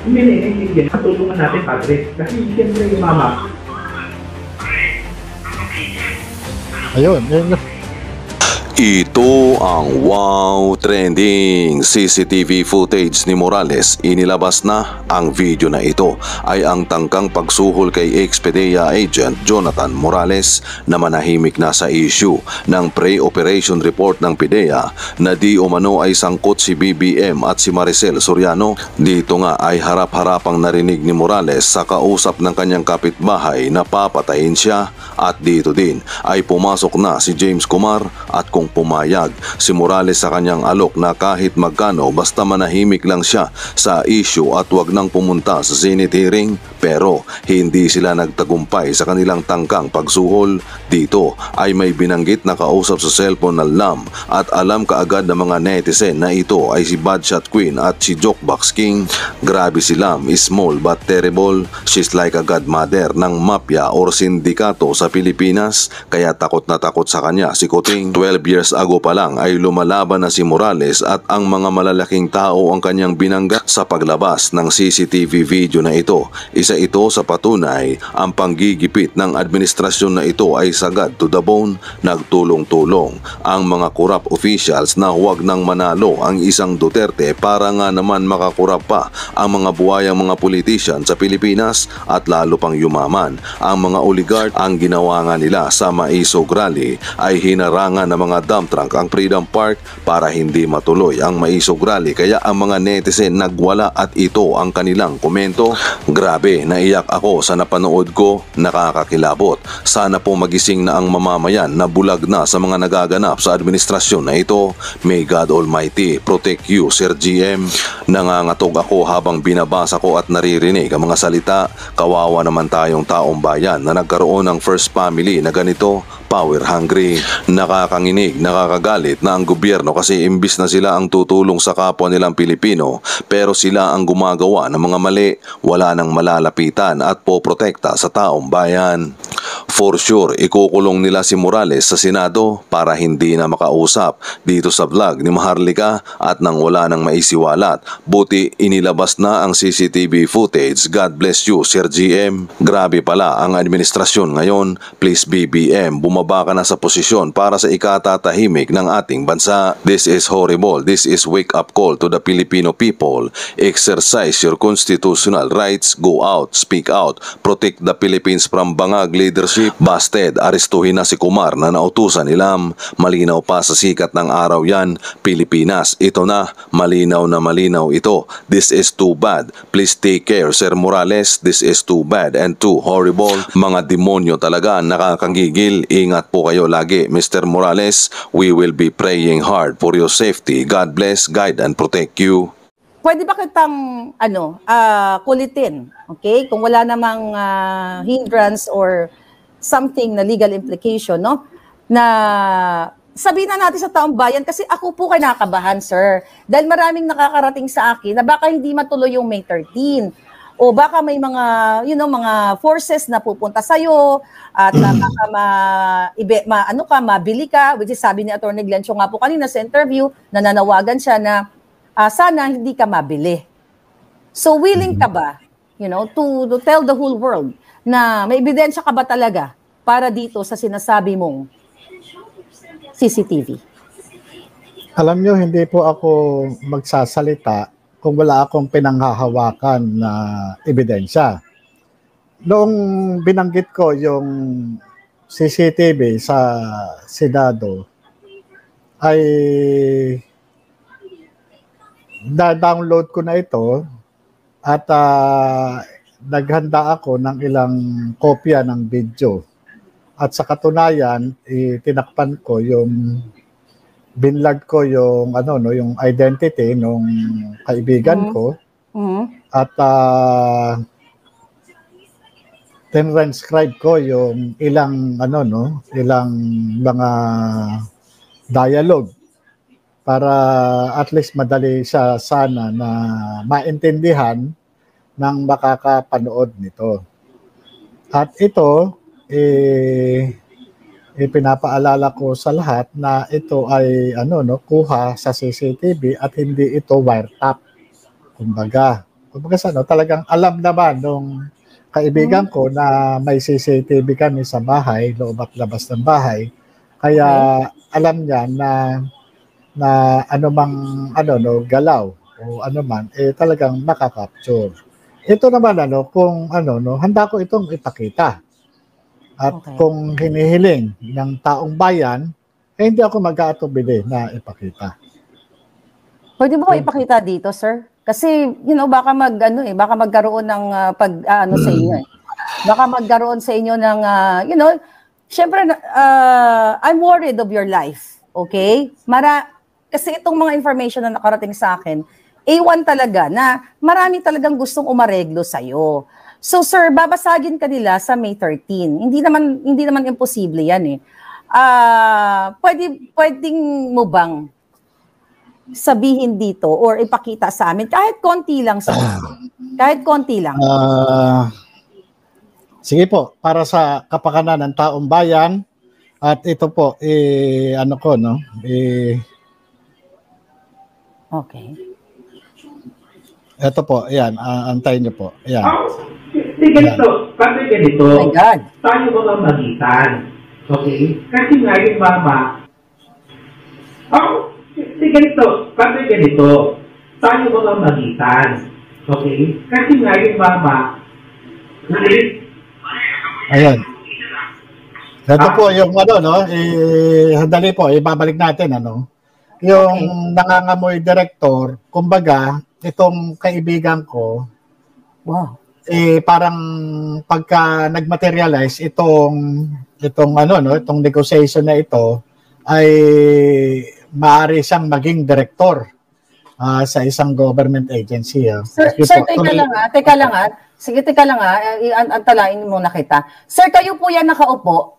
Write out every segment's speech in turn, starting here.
Hindi naiintindihan. Patulungan natin, Padre. Kasi siyempre yung mama. Ayun, yun. Ito ang wow trending CCTV footage ni Morales. Inilabas na ang video na ito ay ang tangkang pagsuhol kay ex-PDEA agent Jonathan Morales na manahimik na sa issue ng pre-operation report ng PDEA na di umano ay sangkot si BBM at si Maricel Soriano. Dito nga ay harap-harapang narinig ni Morales sa kausap ng kanyang kapitbahay na papatayin siya, at dito din ay pumasok na si James Kumar at kung pumayag si Morales sa kanyang alok na kahit magkano basta manahimik lang siya sa issue at wag nang pumunta sa Senate hearing, pero hindi sila nagtagumpay sa kanilang tangkang pagsuhol. Dito ay may binanggit na kausap sa cellphone na Lam at alam kaagad ng mga netizen na ito ay si Badshot Queen at si Jokebox King. Grabe, si Lam is small but terrible. She's like a godmother ng mafia or sindikato sa Pilipinas, kaya takot na takot sa kanya si Kuting. 12 years ago pa lang ay lumalaban na si Morales at ang mga malalaking tao ang kanyang binangga sa paglabas ng CCTV video na ito. Isa ito sa patunay ang panggigipit ng administrasyon na ito ay sagad to the bone. Nagtulong-tulong ang mga corrupt officials na huwag nang manalo ang isang Duterte para nga naman makakurap pa ang mga buhayang mga politician sa Pilipinas at lalo pang yumaman ang mga oligarch. Ang ginawa nga nila sa Maisog Rally ay hinarangan ng mga dump truck ang Freedom Park para hindi matuloy ang Maisog Rally, kaya ang mga netizen nagwala at ito ang kanilang komento. Grabe, naiyak ako sa napanood ko, nakakakilabot. Sana po magising na ang mamamayan na bulag na sa mga nagaganap sa administrasyon na ito. May God Almighty protect you, Sir GM. Nangangatog ako habang binabasa ko at naririnig ang mga salita. Kawawa naman tayong taong bayan na nagkaroon ng first family na ganito, power hungry. Nakakanginig, nakakagalit na ang gobyerno kasi imbis na sila ang tutulong sa kapwa nilang Pilipino, pero sila ang gumagawa ng mga mali, wala nang malalapitan at poprotekta sa taong bayan. For sure, ikukulong nila si Morales sa Senado para hindi na makausap dito sa vlog ni Maharlika at nang wala nang maisiwalat. Buti inilabas na ang CCTV footage. God bless you, Sir GM. Grabe pala ang administrasyon ngayon. Please BBM, bumaba ka na sa posisyon para sa ikatatahimik ng ating bansa. This is horrible. This is wake up call to the Filipino people. Exercise your constitutional rights. Go out, speak out, protect the Philippines from bangag leadership. Busted, arestuhin na si Kumar na nautusan ni Lam. Malinaw pa sa sikat ng araw yan. Pilipinas, ito na. Malinaw na malinaw ito. This is too bad. Please take care, Sir Morales. This is too bad and too horrible. Mga demonyo talaga, nakakagigil. Ingat po kayo lagi, Mr. Morales. We will be praying hard for your safety. God bless, guide and protect you. Pwede ba kitang kulitin, okay? Kung wala namang hindrance or something na legal implication, no? Na sabihin na natin sa taong bayan, kasi ako po kinakabahan, sir. Dahil maraming nakakarating sa akin na baka hindi matuloy yung May 13. O baka may mga, mga forces na pupunta sa'yo at baka mabili ka, which is sabi ni Atty. Glencio nga po kanina sa interview, nananawagan siya na sana hindi ka mabili. So willing ka ba, to tell the whole world na may ebidensya ka ba talaga para dito sa sinasabi mong CCTV? Alam nyo, hindi po ako magsasalita kung wala akong pinanghahawakan na ebidensya. Noong binanggit ko yung CCTV sa Senado, ay da-download ko na ito at naghanda ako ng ilang kopya ng video. At sa katunayan, tinakpan ko binlog ko yung yung identity ng kaibigan ko. At transcribe ko yung ilang ilang mga dialogue para at least madali siya sana na maintindihan ng makakapanood nito. At ito pinapaalala ko sa lahat na ito ay kuha sa CCTV at hindi ito wiretap. Kumbaga, Kumbaga talagang alam naman nung kaibigan ko na may CCTV kami sa bahay, loob at labas ng bahay. Kaya alam niya na anumang galaw o anuman talagang makaka-capture. Ito naman kung handa ko itong ipakita. At kung hinihiling ng taong bayan, hindi ako mag-aatubili na ipakita. Pwede mo ipakita dito, sir? Kasi, baka baka magkaroon ng sa inyo eh. Baka magkaroon sa inyo ng, syempre, I'm worried of your life. Okay? Kasi itong mga information na nakarating sa akin, A1 talaga na marami talagang gustong umareglo sa'yo. So, sir, babasagin ka nila sa May 13. Hindi naman imposible yan eh. Pwedeng mo bang sabihin dito or ipakita sa amin kahit konti lang sa kahit konti lang. Sige po, para sa kapakanan ng taong bayan at ito po okay. Ito po, ayan, antayin niyo po. Ayan. Sige ganito, Oh my God. Tayo mga magitan. Okay? Kasi nga yung mama, sige ganito, tayo mga magitan. Okay? Kasi nga yung mama, ayan. Ito po yung handali po, ibabalik natin yung nangangamoy director, kumbaga, itong kaibigan ko, wow. Parang pagka nagmaterialize itong negotiation na ito ay maaari siyang maging director sa isang government agency. Sir, teka lang ha. Sige, teka lang ha. Antalain muna kita. Sir, kayo po yan nakaupo?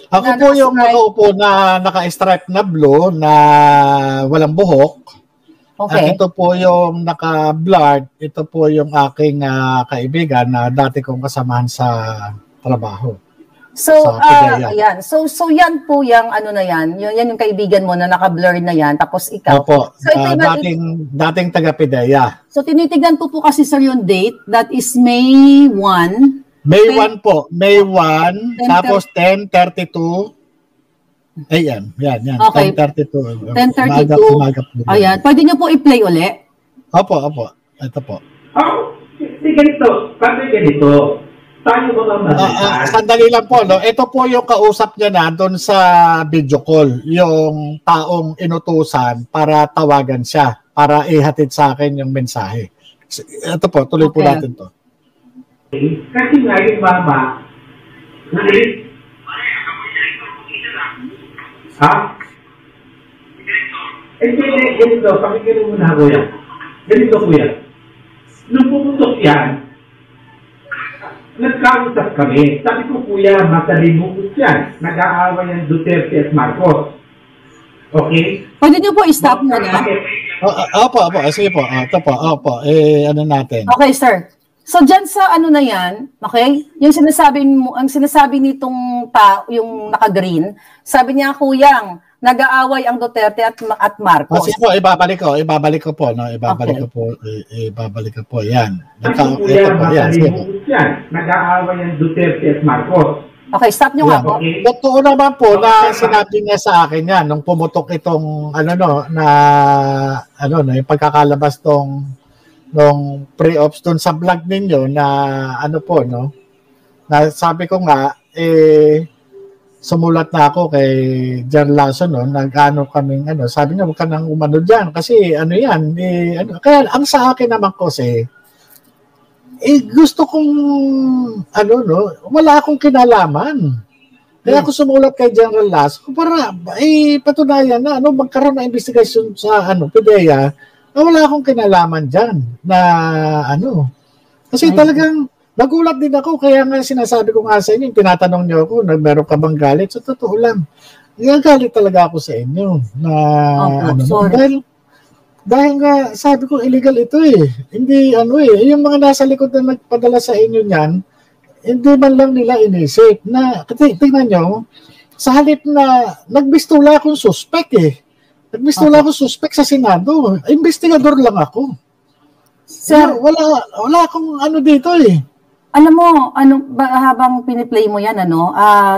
Ako po yung nakaupo na naka-stripe na blue na walang buhok. Okay. At ito po yung naka-blurred. Ito po yung aking kaibigan na dati kong kasamahan sa trabaho. So, ayan. So yan po yung yan. Yan yung kaibigan mo na naka-blurred na yan. Tapos ikaw. Opo. So, dating taga-PIDEA. So, tinitignan po kasi sir yung date. That is May 1. May 1 po. May 1. Tapos 10:32 AM. Yan. Okay. 10:32. 10:32. Ayan. Pwede nyo po i-play uli? Opo. Ito po. sige ganito, tayo mga magitan. Sandali lang po, ito po yung kausap niya na doon sa video call, yung taong inutusan para tawagan siya, para ihatid sa akin yung mensahe. Ito po, tuloy po natin to. Kasi nga yung mama, ganito, pakinggan mo na kuya. Ganito kuya. Nung pumutok yan, nagkausap kami. Sabi ko kuya, masalimuot yan. Nag-aaway ang Duterte at Marcos. Okay? Pwede nyo po i-stop muna. Opo. Sige po. Ito po. Opo. Ano natin? Okay, sir. So, dyan sa na yan, okay, yung ang sinasabi nitong yung naka-green, sabi niya, kuyang, nag-aaway ang Duterte at Marcos. Sige po, ibabalik ko po, no? Ibabalik ko po, yan. Ito po, yan. Nag-aaway ang Duterte at Marcos. Okay, stop nyo nga po. Okay. Totoo naman po na sinabi niya sa akin yan, nung pumutok itong, yung pagkakalabas nung pre-ops doon sa vlog ninyo na na sabi ko nga sumulat na ako kay Jan Lasso kaming sabi niya wag ka nang umano diyan kasi yan kaya ang sa akin naman kasi gusto kong wala akong kinalaman. Kaya ako sumulat kay General Lasso para patunayan na magkaroon ng investigation sa PIDEA. Wala akong kinalaman dyan na Kasi talagang nagulat din ako. Kaya nga sinasabi ko nga sa inyo, tinatanong niyo ako, meron ka bang galit? So, totoo lang. Galit talaga ako sa inyo. Na, dahil nga, sabi ko, illegal ito eh. Hindi, yung mga nasa likod na nagpadala sa inyo niyan, hindi man lang nila inisip. Tingnan nyo, sa halip na nagbistula akong suspect eh. Nagbistula ako suspect sa Senado. Investigador lang ako. Sir, Wala akong ano dito eh. alam mo, habang piniplay mo yan,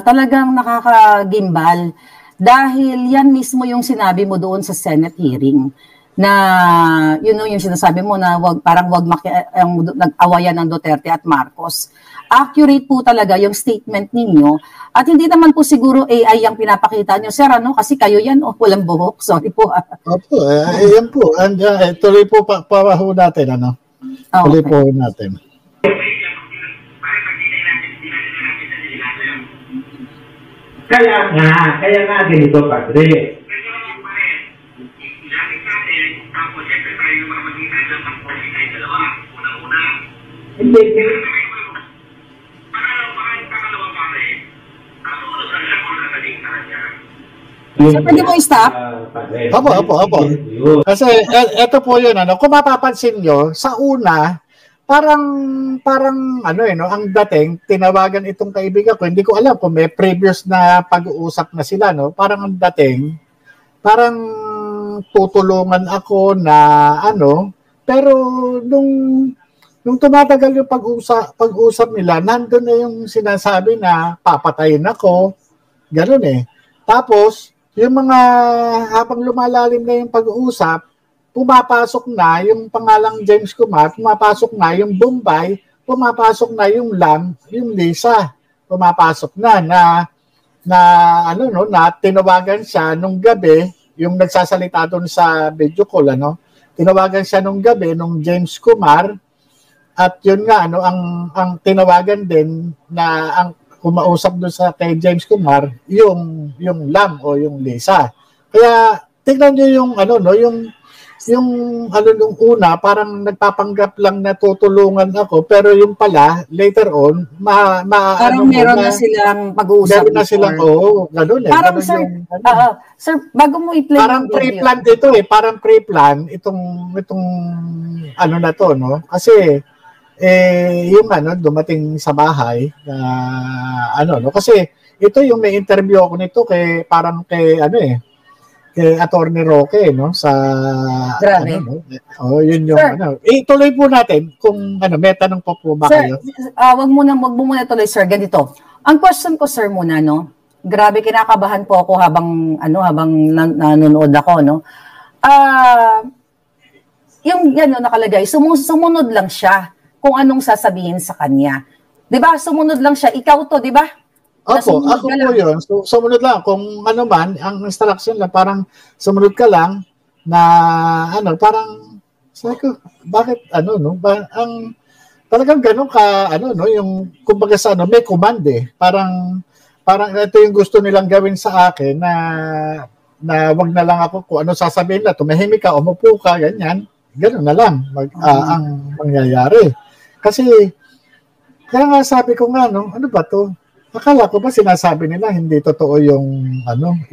talagang nakakagimbal. Dahil yan mismo yung sinabi mo doon sa Senate hearing na yung sinasabi mo na parang wag nag-awayan ng Duterte at Marcos. Accurate po talaga yung statement ninyo at hindi naman po siguro AI ang pinapakita nyo, sir, kasi kayo yan, walang buhok. Sorry po. Opo, yan po. Tuloy po pawaho natin, Tuloy Okay. po natin. Kaya nga ganito, Padre. Hindi. Sir, pwede mo i-stop? Padre. Opo. Kasi eto po yun, kung mapapansin nyo, sa una, parang ang dating, tinawagan itong kaibigan ko, hindi ko alam kung may previous na pag-uusap na sila, parang ang dating, parang tutulungan ako na pero nung tumatagal yung pag-usap nila, nandun na yung sinasabi na papatayin ako, ganun eh. Tapos, yung mga habang lumalalim na yung pag-uusap, pumapasok na yung pangalang James Kumar, pumapasok na yung Bombay, pumapasok na yung Lam, yung Lisa, pumapasok na tinawagan siya nung gabi, yung nagsasalita doon sa video call, tinawagan siya nung gabi nung James Kumar, at yun nga, ang tinawagan din na ang kumausap doon sa kay James Kumar, yung Lam o yung Lisa. Kaya tingnan niyo yung nung una, parang nagpapanggap lang na tutulungan ako, pero yung pala, later on, Parang meron na silang pag-uusap. Meron na silang, gano'n eh. Parang Ganun sir, yung, sir, bago mo i-play parang yung video. pre-plan dito eh, parang pre-plan itong na to, no? Kasi, yung dumating sa bahay, kasi ito yung may interview ako nito kay Attorney Roque, sa Grabe. yun yung Sir, tuloy po natin kung may tanong pa po ba sir, kayo? wag mo muna tuloy, sir, ganito. Ang question ko, sir, muna, grabe, kinakabahan po ako habang nanonood ako, yung nakalagay, sumunod lang siya kung anong sasabihin sa kanya. 'Di ba? Sumunod lang siya. Ikaw to, 'di ba? Opo, ako po yun. So, sumunod lang. Kung man, ang instruction lang, parang sumunod ka lang na, parang, sabi ko, bakit, talagang ganun ka, yung, kumbaga sa, may command eh. Parang ito yung gusto nilang gawin sa akin na wag na lang ako kung ano sasabihin na, tumahimik ka, umupo ka, ganyan. Ganun na lang ang mangyayari. Kasi, kaya nga sabi ko nga, ano ba to? Akala ko ba sinasabi nila hindi totoo yung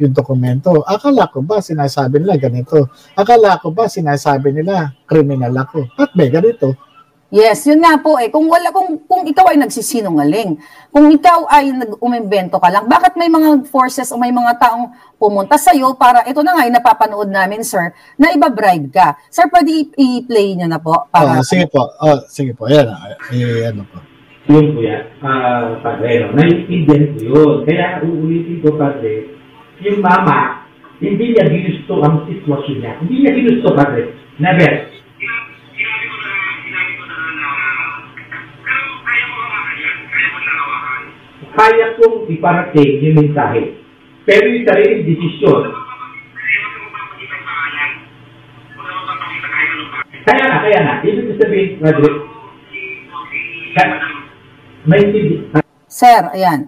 dokumento? Akala ko ba sinasabi nila ganito? Akala ko ba sinasabi nila criminal ako? At may ganito. Yes, yun nga po eh. Kung ikaw ay nagsisinungaling, kung ikaw ay nag-umimbento ka lang, bakit may mga forces o may mga taong pumunta sa'yo para, ito na nga yung napapanood namin, sir, na iba-bribe ka. Sir, pwede i-play nyo na po. Sige po. Sige po. Ayan. Po. Yun po yan, Padre, naiintindihan ko yun. Kaya uulitin ko, Padre, yung mama, hindi niya ginusto ang sitwasyon niya. Hindi niya ginusto, Padre. Never. Sinabi ko na, pero kaya mo hawakan yan. Kaya mo siya hawakan. Kaya kong iparating yung mensahe. Pero yung sariling desisyon. Kaya na. Ibig sabihin, Padre, Sir, ayan.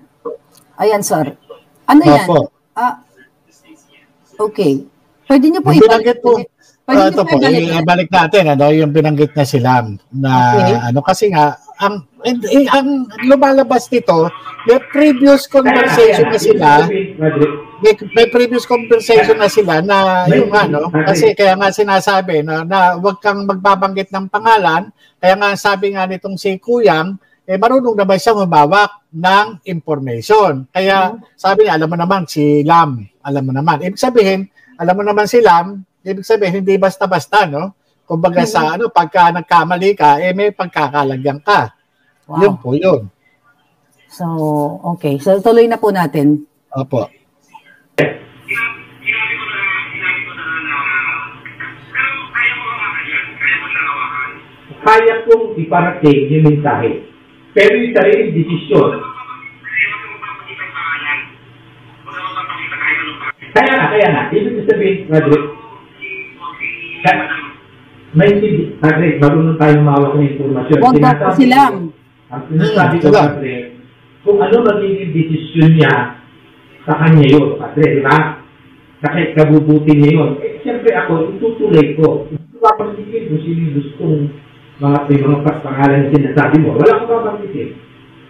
Ayan, sir. Ano yan? Okay. Pwede niyo po ibalik. Ito po, ibalik natin, yung binanggit na sila na, kasi nga, ang lumalabas dito, may previous conversation na sila, may previous conversation na sila na yung kasi kaya nga sinasabi na huwag kang magbabanggit ng pangalan, kaya nga sabi nga nitong si Kuyang, marunong naman siyang humawak ng information. Kaya sabi niya, alam mo naman si Lam, alam mo naman. Ibig sabihin, alam mo naman si Lam, ibig sabihin hindi basta-basta, Kumbaga sa ano, pagka nagkamali ka, may pagkakalagyan ka. Wow. Yun po yun. So, okay. So, tuloy na po natin. Opo. Kaya kong iparating yung mensahe. Pero yung sariling desisyon. Kaya na. Ibig sabihin, Madrid, Madrid, marunong tayong mawak ng informasyon. Huwag daw po silang. Ang sinasabi ko, Madrid, kung ano magiging desisyon niya, sa kanya yun, Madrid, di ba? Kasi kabubuti niya yun. Siyempre ako, itutuloy ko. Ito papagigil kung sino yung gustong mga pangalan na sinasabi mo. Wala ko papagigil.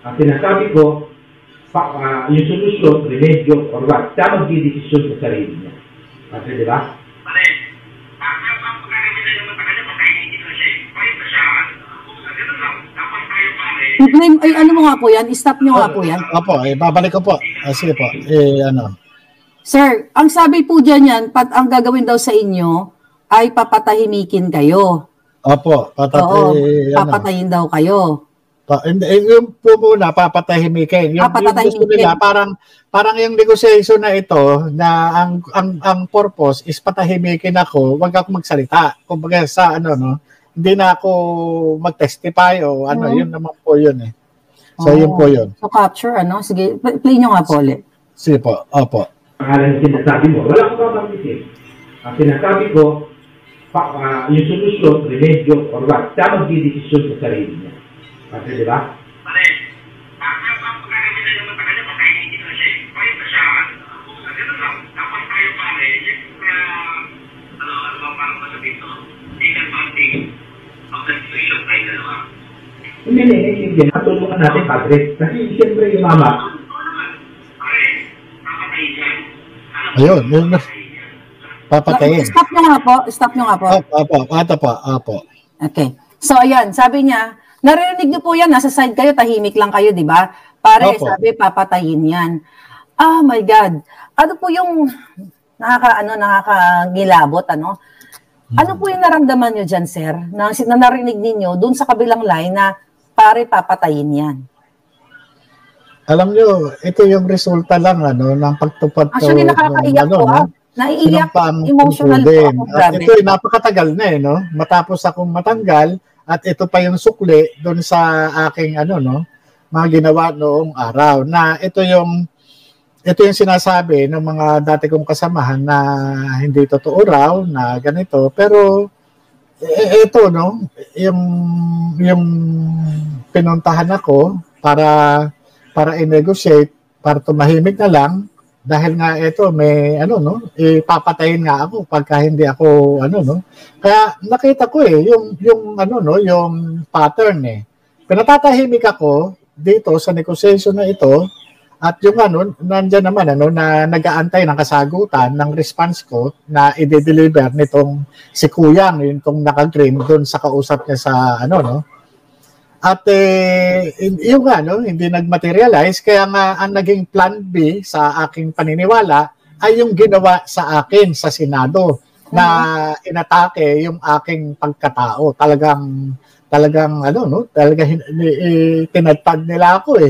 Ang sinasabi ko, yung solusyon, remedyo, or what, siya magdidesisyon sa sarili niya. Kasi, di ba? Ay, ano mo nga po yan? Stop nyo nga po yan. Opo, babalik ko po. Sige po. Sir, ang sabi po dyan yan, ang gagawin daw sa inyo ay papatahimikin kayo. Opo, papatayin daw kayo. Yung po muna, papatahimikin. Yung gusto nila, parang yung negotiation na ito, na ang purpose is patahimikin ako, wag ako magsalita. Kumbaga sa hindi na ako mag-testify o yun naman po yun eh. So yun po yun. So capture, sige, play nyo nga po ulit. Sige po, opo. Pangalan na sinasabi mo, wala ko papagigil. Ang sinasabi ko, yung solusyon, remedyo, or what, siya magdidesisyon sa sarili niya. Kasi, di ba? Hindi. Natulungan natin, Padre. Kasi, siyempre, yung mama. Ayun, papatayin. Stop nyo nga po. Opo. Okay. So, ayan, sabi niya, narinig niyo po yan, nasa side kayo, tahimik lang kayo, di ba? Pare, sabi, papatayin yan. Oh my God. Ano po yung nakakagilabot, Ano po yung naramdaman niyo dyan, sir? Na narinig ninyo dun sa kabilang line na pare, papatayin yan. Alam niyo, ito yung resulta lang ng pagtupad ko. Actually, nakakaiyak po. Naiiyak, emotional po ako. At ito napakatagal na matapos akong matanggal at ito pa yung sukli doon sa aking mga ginawa noong araw na ito yung sinasabi ng mga dati kong kasamahan na hindi totoo raw na ganito, pero ito yung pinuntahan ako para i-negotiate, para tumahimik na lang dahil nga ito may ipapatayin nga ako pagka hindi ako kaya nakita ko yung pattern pinatatahimik ako dito sa negotiation na ito at yung nandiyan naman na nag-aantay ng kasagutan ng response ko na i-deliver nitong si Kuyang yung naka-green doon sa kausap niya sa At yung hindi nag-materialize, kaya nga ang naging plan B sa aking paniniwala ay yung ginawa sa akin sa Senado na inatake yung aking pagkatao. Talagang tinadpad nila ako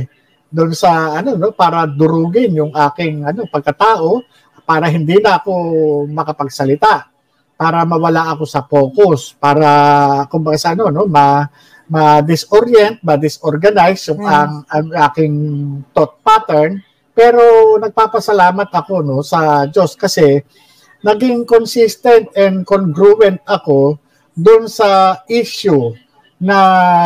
doon sa para durugin yung aking pagkatao para hindi na ako makapagsalita, para mawala ako sa focus, para kumbaga sa ma-disorient, ma-disorganize yung ang aking thought pattern. Pero nagpapasalamat ako sa Diyos kasi naging consistent and congruent ako doon sa issue na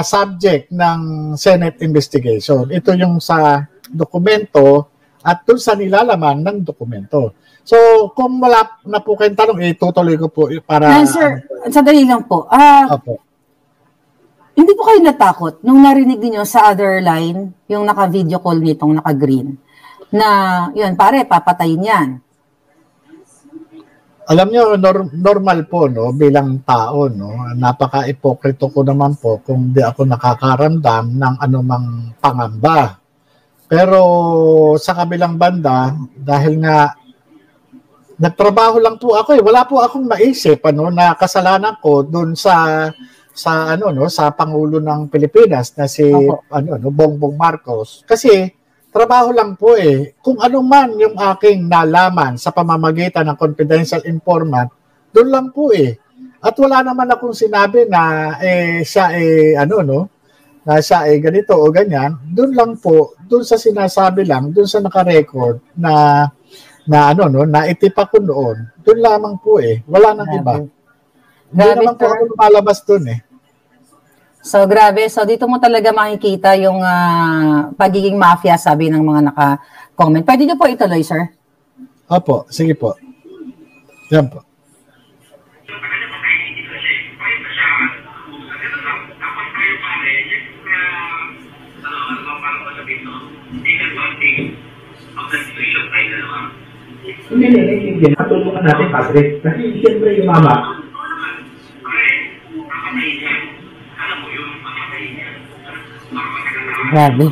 subject ng Senate investigation. Ito yung sa dokumento at doon sa nilalaman ng dokumento. So, kung wala na po kayong tanong, itutuloy ko po para... sir, sadali lang po. Opo. Hindi po kayo natakot nung narinig niyo sa other line, yung naka-video call nitong naka-green, na yun, pare, papatayin yan. Alam niyo, normal po, bilang tao, napaka-ipokrito ko naman po kung di ako nakakaramdam ng anumang pangamba. Pero sa kabilang banda, dahil nga Nagtrabaho lang po ako eh. Wala po akong maisip na kasalanan ko doon sa sa Pangulo ng Pilipinas na si Bongbong Marcos. Kasi trabaho lang po eh. Kung ano man yung aking nalaman sa pamamagitan ng confidential informant, doon lang po eh. At wala naman akong sinabi na siya na siya ganito o ganyan. Doon lang po, doon sa sinasabi lang, doon sa naka-record na naitipa ko noon. Doon lamang po eh. Wala nang iba. Hindi naman po ako lumalabas doon eh. So, grabe. So, dito mo talaga makikita yung pagiging mafia, sabi ng mga naka-comment. Pwede niyo po ituloy, sir? Opo, sige po. Yan po. Hindi. Patulungan natin, Padre. Kasi siyempre yung mama, grabe.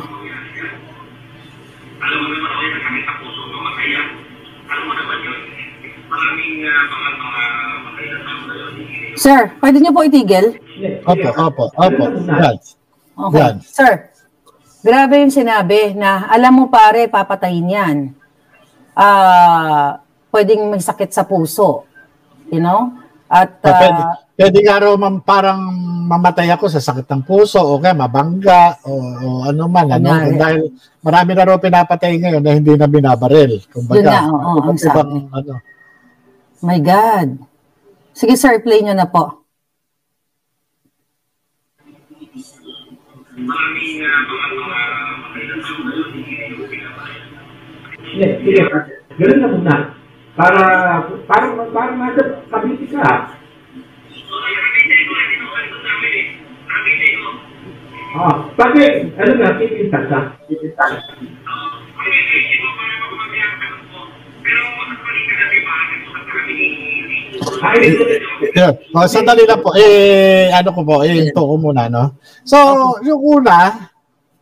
Alam mo naman ako yung sakit sa puso, mamataya. Alam mo naman yun. Maraming mga Sir, pwede niyo po itigil? Opo. Yan. Okay. Yan. Sir, grabe yung sinabi na alam mo pare, papatayin yan. Pwedeng may sakit sa puso. You know? At pwede nga raw parang mamatay ako sa sakit ng puso o kaya mabangga o ano man. Dahil marami na raw pinapatay ngayon na hindi na binabaril. Kumbaga, ang sabi. My God. Sige sir, play nyo na po. maraming Sige, gano'n na muna. Para nasa kabiti ka. Bakit? Ano nga, pipintas ka? Sandali lang po. Ito ko muna, no? So, yung una,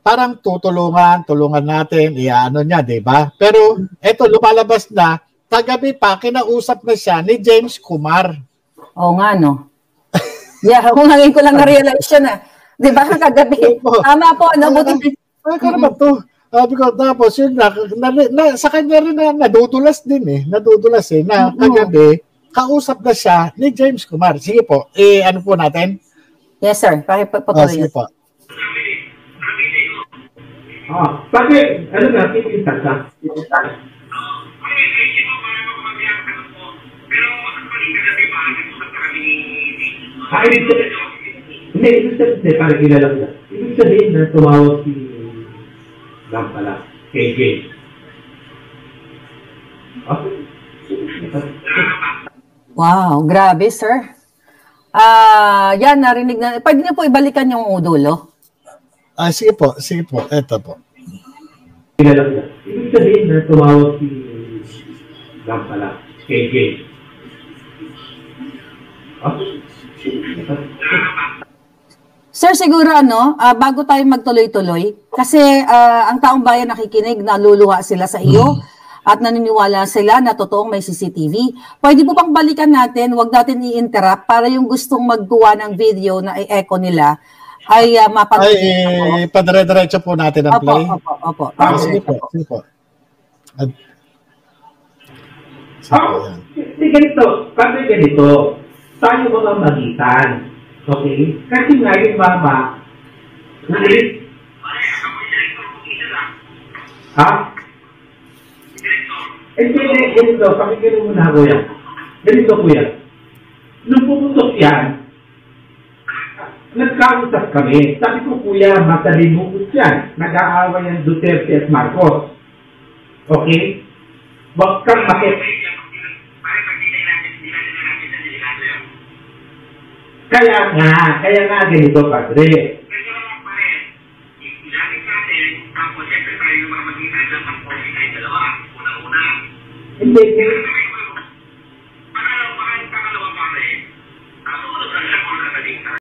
parang tulungan natin, niya, di ba? Pero, eto, lumalabas na, kagabi pa, kinausap na siya ni James Kumar. Oo nga, no? Yeah, kung ngayon ko lang na-realize yun, di ba, kagabi? Tama po, no? Buti. Ano ba to? Tapos yun sa kanya rin nadudulas din nadudulas na kagabi, kausap na siya ni James Kumar. Sige po, ano po natin? Yes, sir. Pakipatuloy. Sige po. Bakit? Ano nga, pipintas ka? Hindi, ibig sabihin, para kilala ko. Ibig sabihin na tumawag si Ram pala, KJ. Wow, grabe, sir. Yan, narinig na. Pwede niyo po ibalikan yung udulo? Sige po. Ito po. Kilala ko. Ibig sabihin na tumawag si Ram pala, KJ. Sir, siguro bago tayo magtuloy-tuloy, kasi ang taong bayan nakikinig, naluluha sila sa iyo at naniniwala sila na totoong may CCTV. Pwede po bang balikan natin, wag natin i-interrupt para yung gustong maggawa ng video na i-echo nila ay mapag-i-echo. Padire-diretso po natin ang play. Opo. Sige po. Ganito, tayo mga magitan. Okay? Kasi nga yung mama, ganito, pakikilo muna ako yan. Ganito, kuya. Nung pumutok yan, nagkausap kami. Sabi ko, kuya, matalimugot yan. Nag-aaway ang Duterte at Marcos. Okay? Huwag kang Kaya nga ganito, Padre. Hindi,